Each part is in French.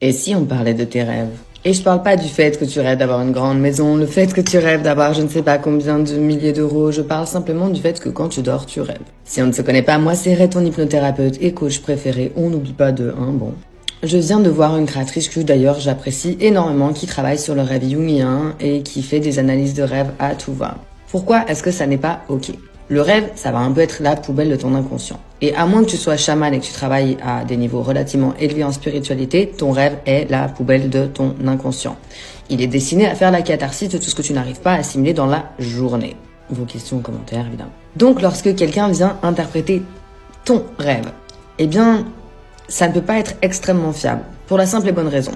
Et si on parlait de tes rêves? Et je parle pas du fait que tu rêves d'avoir une grande maison, le fait que tu rêves d'avoir je ne sais pas combien de milliers d'euros, je parle simplement du fait que quand tu dors, tu rêves. Si on ne se connaît pas, moi c'est Ray, ton hypnothérapeute et coach préféré, on n'oublie pas de bon. Je viens de voir une créatrice que d'ailleurs j'apprécie énormément, qui travaille sur le rêve jungien et qui fait des analyses de rêve à tout va. Pourquoi est-ce que ça n'est pas ok? Le rêve, ça va un peu être la poubelle de ton inconscient. Et à moins que tu sois chaman et que tu travailles à des niveaux relativement élevés en spiritualité, ton rêve est la poubelle de ton inconscient. Il est destiné à faire la catharsis de tout ce que tu n'arrives pas à assimiler dans la journée. Vos questions en commentaire, évidemment. Donc, lorsque quelqu'un vient interpréter ton rêve, eh bien, ça ne peut pas être extrêmement fiable. Pour la simple et bonne raison.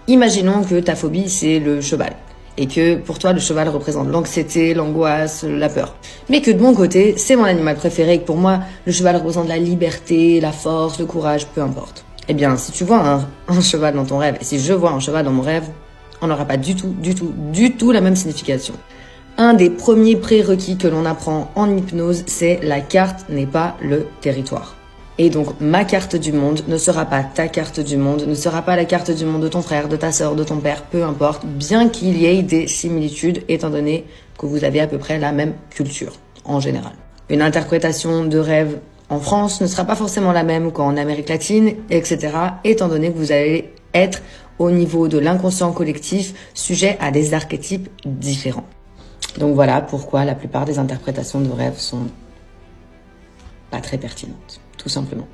Imaginons que ta phobie, c'est le cheval. Et que pour toi, le cheval représente l'anxiété, l'angoisse, la peur. Mais que de mon côté, c'est mon animal préféré et que pour moi, le cheval représente la liberté, la force, le courage, peu importe. Eh bien, si tu vois un cheval dans ton rêve, et si je vois un cheval dans mon rêve, on n'aura pas du tout la même signification. Un des premiers prérequis que l'on apprend en hypnose, c'est la carte n'est pas le territoire. Et donc, ma carte du monde ne sera pas ta carte du monde, ne sera pas la carte du monde de ton frère, de ta sœur, de ton père, peu importe, bien qu'il y ait des similitudes, étant donné que vous avez à peu près la même culture, en général. Une interprétation de rêve en France ne sera pas forcément la même qu'en Amérique latine, etc., étant donné que vous allez être, au niveau de l'inconscient collectif, sujet à des archétypes différents. Donc voilà pourquoi la plupart des interprétations de rêves sont pas très pertinentes. Tout simplement.